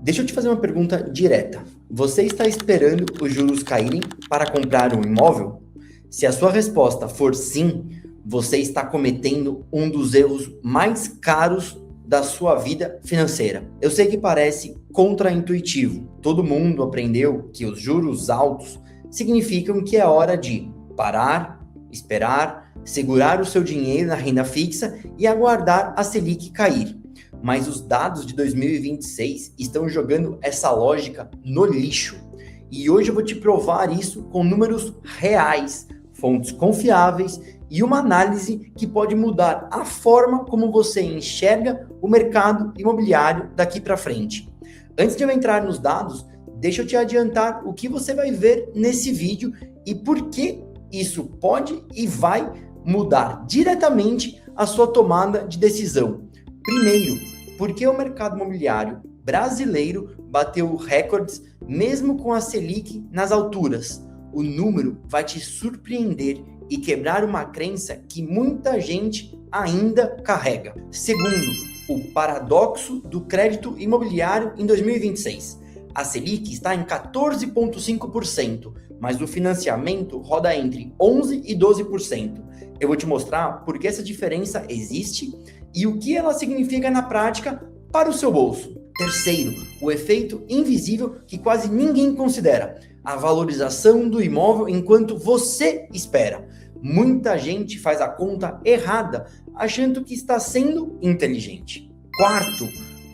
Deixa eu te fazer uma pergunta direta. Você está esperando os juros caírem para comprar um imóvel? Se a sua resposta for sim, você está cometendo um dos erros mais caros da sua vida financeira. Eu sei que parece contraintuitivo. Todo mundo aprendeu que os juros altos significam que é hora de parar, esperar, segurar o seu dinheiro na renda fixa e aguardar a Selic cair. Mas os dados de 2026 estão jogando essa lógica no lixo. E hoje eu vou te provar isso com números reais, fontes confiáveis e uma análise que pode mudar a forma como você enxerga o mercado imobiliário daqui para frente. Antes de eu entrar nos dados, deixa eu te adiantar o que você vai ver nesse vídeo e por que isso pode e vai mudar diretamente a sua tomada de decisão. Primeiro, porque o mercado imobiliário brasileiro bateu recordes mesmo com a Selic nas alturas. O número vai te surpreender e quebrar uma crença que muita gente ainda carrega. Segundo, o paradoxo do crédito imobiliário em 2026. A Selic está em 14,5%, mas o financiamento roda entre 11% e 12%. Eu vou te mostrar por que essa diferença existe e o que ela significa na prática para o seu bolso. Terceiro, o efeito invisível que quase ninguém considera, a valorização do imóvel enquanto você espera. Muita gente faz a conta errada, achando que está sendo inteligente. Quarto,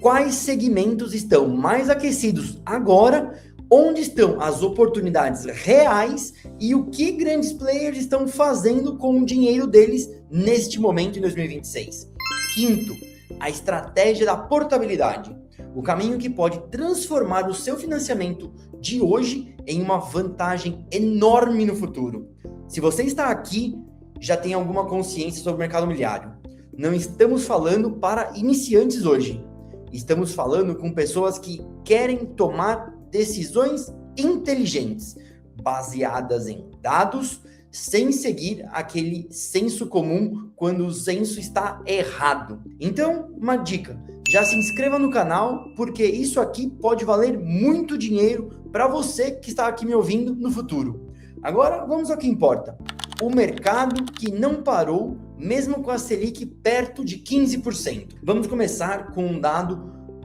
quais segmentos estão mais aquecidos agora, onde estão as oportunidades reais e o que grandes players estão fazendo com o dinheiro deles neste momento em 2026. Quinto, a estratégia da portabilidade, o caminho que pode transformar o seu financiamento de hoje em uma vantagem enorme no futuro. Se você está aqui, já tem alguma consciência sobre o mercado imobiliário. Não estamos falando para iniciantes hoje. Estamos falando com pessoas que querem tomar decisões inteligentes, baseadas em dados, sem seguir aquele senso comum quando o senso está errado. Então, uma dica, já se inscreva no canal, porque isso aqui pode valer muito dinheiro para você que está aqui me ouvindo no futuro. Agora, vamos ao que importa. O mercado que não parou, mesmo com a Selic perto de 15%. Vamos começar com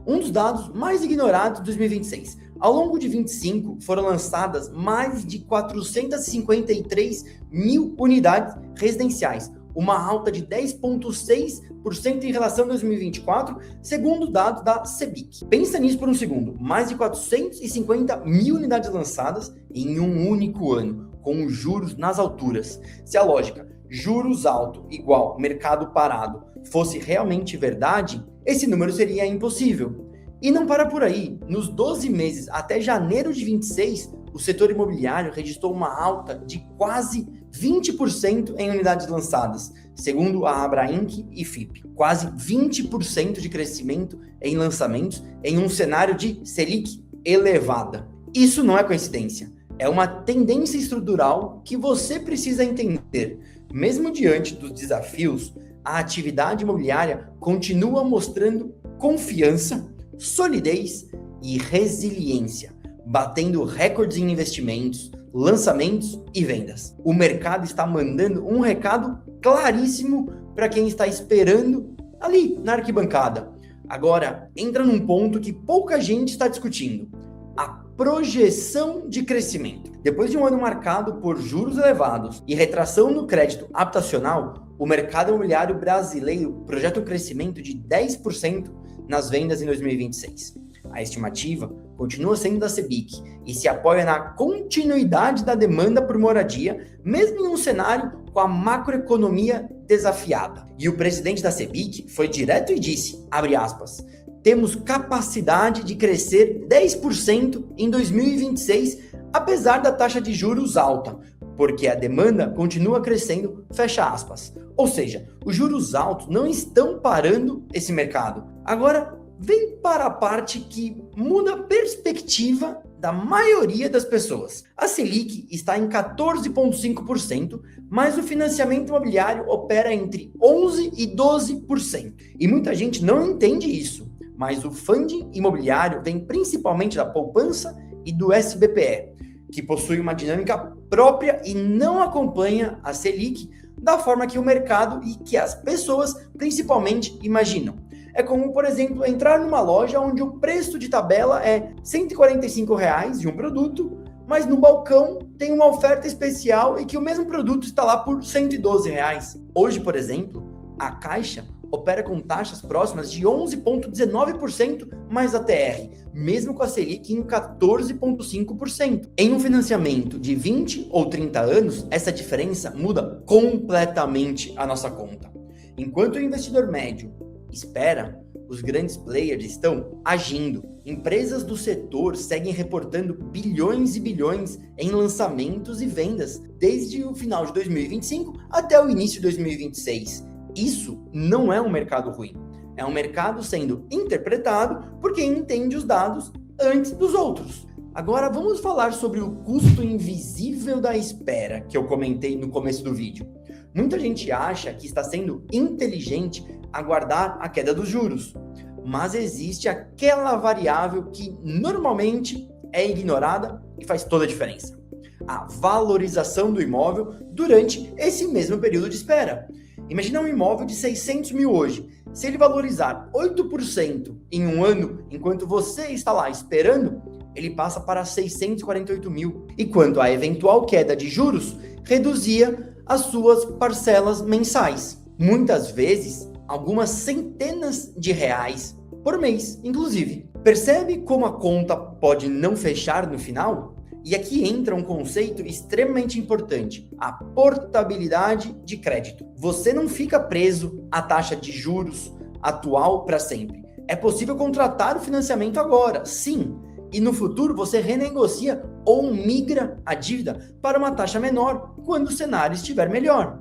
um dos dados mais ignorados de 2026. Ao longo de 25, foram lançadas mais de 453 mil unidades residenciais, uma alta de 10,6% em relação a 2024, segundo dados da Sebic. Pensa nisso por um segundo, mais de 450 mil unidades lançadas em um único ano, com os juros nas alturas. Se a lógica juros alto igual mercado parado fosse realmente verdade, esse número seria impossível. E não para por aí. Nos 12 meses até janeiro de 26, o setor imobiliário registrou uma alta de quase 20% em unidades lançadas, segundo a Abrainc e FIP. Quase 20% de crescimento em lançamentos em um cenário de Selic elevada. Isso não é coincidência. É uma tendência estrutural que você precisa entender. Mesmo diante dos desafios, a atividade imobiliária continua mostrando confiança, solidez e resiliência, batendo recordes em investimentos, lançamentos e vendas. O mercado está mandando um recado claríssimo para quem está esperando ali na arquibancada. Agora, entra num ponto que pouca gente está discutindo: a projeção de crescimento. Depois de um ano marcado por juros elevados e retração no crédito habitacional, o mercado imobiliário brasileiro projeta um crescimento de 10% nas vendas em 2026. A estimativa continua sendo da Sebic e se apoia na continuidade da demanda por moradia, mesmo em um cenário com a macroeconomia desafiada. E o presidente da Sebic foi direto e disse, abre aspas, temos capacidade de crescer 10% em 2026, apesar da taxa de juros alta, porque a demanda continua crescendo, fecha aspas. Ou seja, os juros altos não estão parando esse mercado. Agora, vem para a parte que muda a perspectiva da maioria das pessoas. A Selic está em 14,5%, mas o financiamento imobiliário opera entre 11% e 12%. E muita gente não entende isso. mas o funding imobiliário vem principalmente da poupança e do SBPE, que possui uma dinâmica própria e não acompanha a Selic da forma que o mercado e que as pessoas principalmente imaginam. É como, por exemplo, entrar numa loja onde o preço de tabela é R$ 145 de um produto, mas no balcão tem uma oferta especial e que o mesmo produto está lá por R$ 112. Hoje, por exemplo, a Caixa opera com taxas próximas de 11,19% mais a TR, mesmo com a Selic em 14,5%. Em um financiamento de 20 ou 30 anos, essa diferença muda completamente a nossa conta. Enquanto o investidor médio espera, os grandes players estão agindo. Empresas do setor seguem reportando bilhões e bilhões em lançamentos e vendas desde o final de 2025 até o início de 2026. Isso não é um mercado ruim. É um mercado sendo interpretado por quem entende os dados antes dos outros. Agora vamos falar sobre o custo invisível da espera que eu comentei no começo do vídeo. Muita gente acha que está sendo inteligente aguardar a queda dos juros, mas existe aquela variável que normalmente é ignorada e faz toda a diferença: a valorização do imóvel durante esse mesmo período de espera. Imagina um imóvel de 600 mil hoje. Se ele valorizar 8% em um ano, enquanto você está lá esperando, ele passa para 648 mil. E quanto à eventual queda de juros, reduzia as suas parcelas mensais. Muitas vezes, algumas centenas de reais por mês, inclusive. Percebe como a conta pode não fechar no final? E aqui entra um conceito extremamente importante: a portabilidade de crédito. Você não fica preso à taxa de juros atual para sempre. É possível contratar o financiamento agora, sim, e no futuro você renegocia ou migra a dívida para uma taxa menor quando o cenário estiver melhor.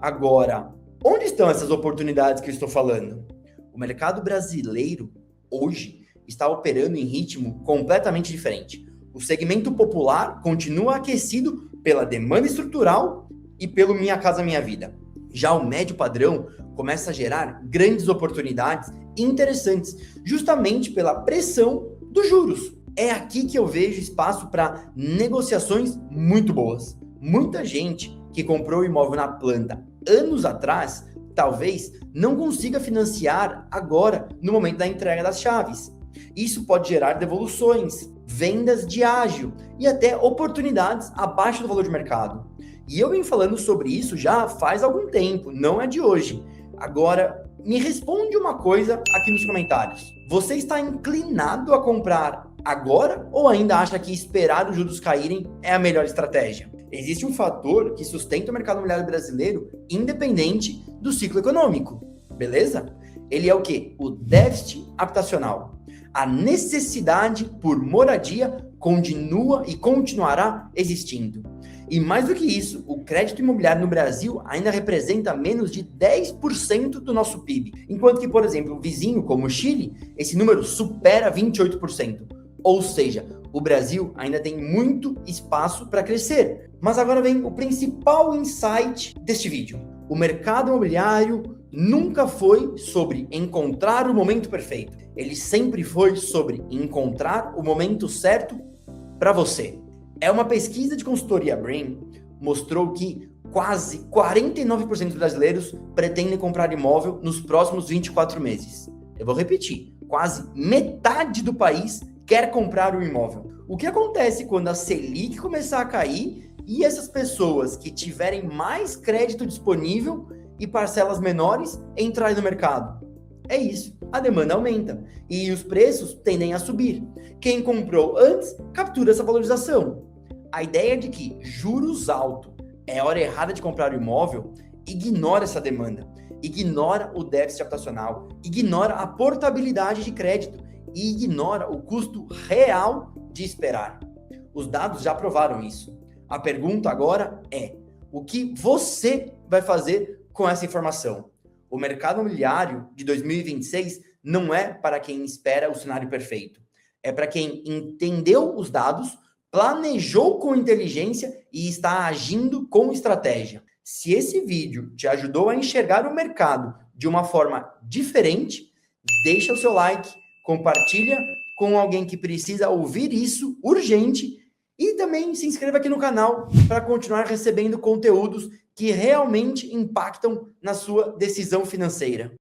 Agora, onde estão essas oportunidades que eu estou falando? O mercado brasileiro hoje está operando em ritmo completamente diferente. O segmento popular continua aquecido pela demanda estrutural e pelo Minha Casa Minha Vida. Já o médio padrão começa a gerar grandes oportunidades interessantes, justamente pela pressão dos juros. É aqui que eu vejo espaço para negociações muito boas. Muita gente que comprou o imóvel na planta anos atrás, talvez não consiga financiar agora, no momento da entrega das chaves. Isso pode gerar devoluções, vendas de ágio e até oportunidades abaixo do valor de mercado. E eu venho falando sobre isso já faz algum tempo, não é de hoje. Agora, me responde uma coisa aqui nos comentários. Você está inclinado a comprar agora ou ainda acha que esperar os juros caírem é a melhor estratégia? Existe um fator que sustenta o mercado imobiliário brasileiro independente do ciclo econômico, beleza? Ele é o quê? O déficit habitacional. A necessidade por moradia continua e continuará existindo. E mais do que isso, o crédito imobiliário no Brasil ainda representa menos de 10% do nosso PIB, enquanto que, por exemplo, o vizinho como o Chile, esse número supera 28%. Ou seja, o Brasil ainda tem muito espaço para crescer. Mas agora vem o principal insight deste vídeo. O mercado imobiliário nunca foi sobre encontrar o momento perfeito. Ele sempre foi sobre encontrar o momento certo para você. É uma pesquisa de consultoria Brain mostrou que quase 49% dos brasileiros pretendem comprar imóvel nos próximos 24 meses. Eu vou repetir, quase metade do país quer comprar um imóvel. O que acontece quando a Selic começar a cair e essas pessoas que tiverem mais crédito disponível e parcelas menores entrarem no mercado? É isso, a demanda aumenta e os preços tendem a subir. Quem comprou antes captura essa valorização. A ideia de que juros altos é a hora errada de comprar o imóvel ignora essa demanda, ignora o déficit habitacional, ignora a portabilidade de crédito e ignora o custo real de esperar. Os dados já provaram isso. A pergunta agora é: o que você vai fazer com essa informação? O mercado imobiliário de 2026 não é para quem espera o cenário perfeito. É para quem entendeu os dados, planejou com inteligência e está agindo com estratégia. Se esse vídeo te ajudou a enxergar o mercado de uma forma diferente, deixa o seu like, compartilha com alguém que precisa ouvir isso urgente e também se inscreva aqui no canal para continuar recebendo conteúdos que realmente impactam na sua decisão financeira.